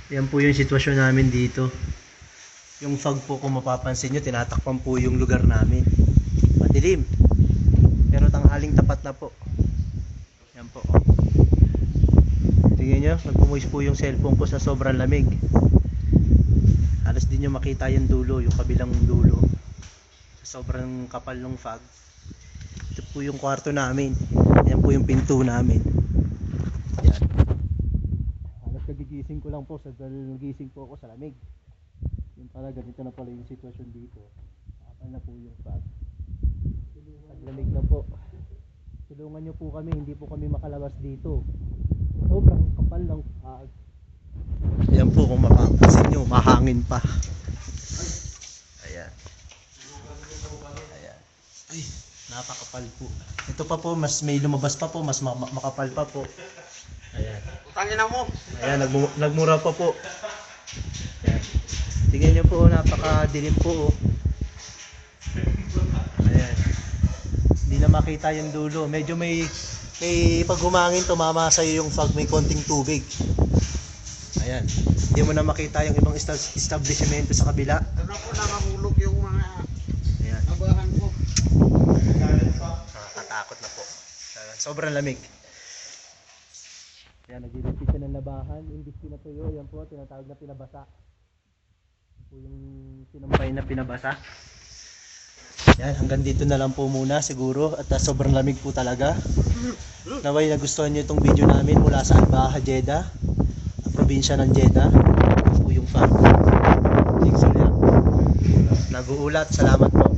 Yan po yung sitwasyon namin dito. Yung fog po, kung mapapansin nyo, tinatakpan po yung lugar namin. Madilim. Pero tanghaling tapat na po. Yan po. Tingnan nyo, nagpumoist po yung cellphone ko sa sobrang lamig. Halos di nyo makita yung dulo, yung kabilang dulo. Sa sobrang kapal ng fog. Ito po yung kwarto namin. Yan po yung pinto namin. Yan. Halos kagigising ko lang po, nagising po ako sa lamig. Yung pala, ganito na pala yung sitwasyon dito. Kapal na po yung fog. Naglamig na po. Tulungan nyo po kami, hindi po kami makalabas dito. Sobrang kapal ng fog. Ayan po, kung mapapansin nyo, mahangin pa. Ayan. Ayan. Ay, napakapal po. Ito pa po, mas may lumabas pa po, mas makapal pa po. Ayan. Utangin na mo. Ayan, nagmura pa po. Ayan. Tingnan nyo po, napakadilim po. Ayan. Hindi na makita yung dulo. Medyo may pag humangin, tumama sa'yo yung fog, may konting tubig. Ayan. Hindi mo na makita yung ibang establishmento sa kabila. Ano po, nakahulog yung mga Ayan. abahan ko. Nakakatakot na po. Ayan. Sobrang lamig. Ayan, nagdidipit siya ng labahan. Imbis pinatuyo, yan po, tinatawag na pinabasa. Yan po yung sinampay na pinabasa. Yan, hanggang dito na lang po muna siguro. At sobrang lamig po talaga. Naway nagustuhan nyo itong video namin mula sa Al-Baha, Jeddah, probinsya ng Jeddah. Ito po yung fog. Nag-uulat. Salamat po.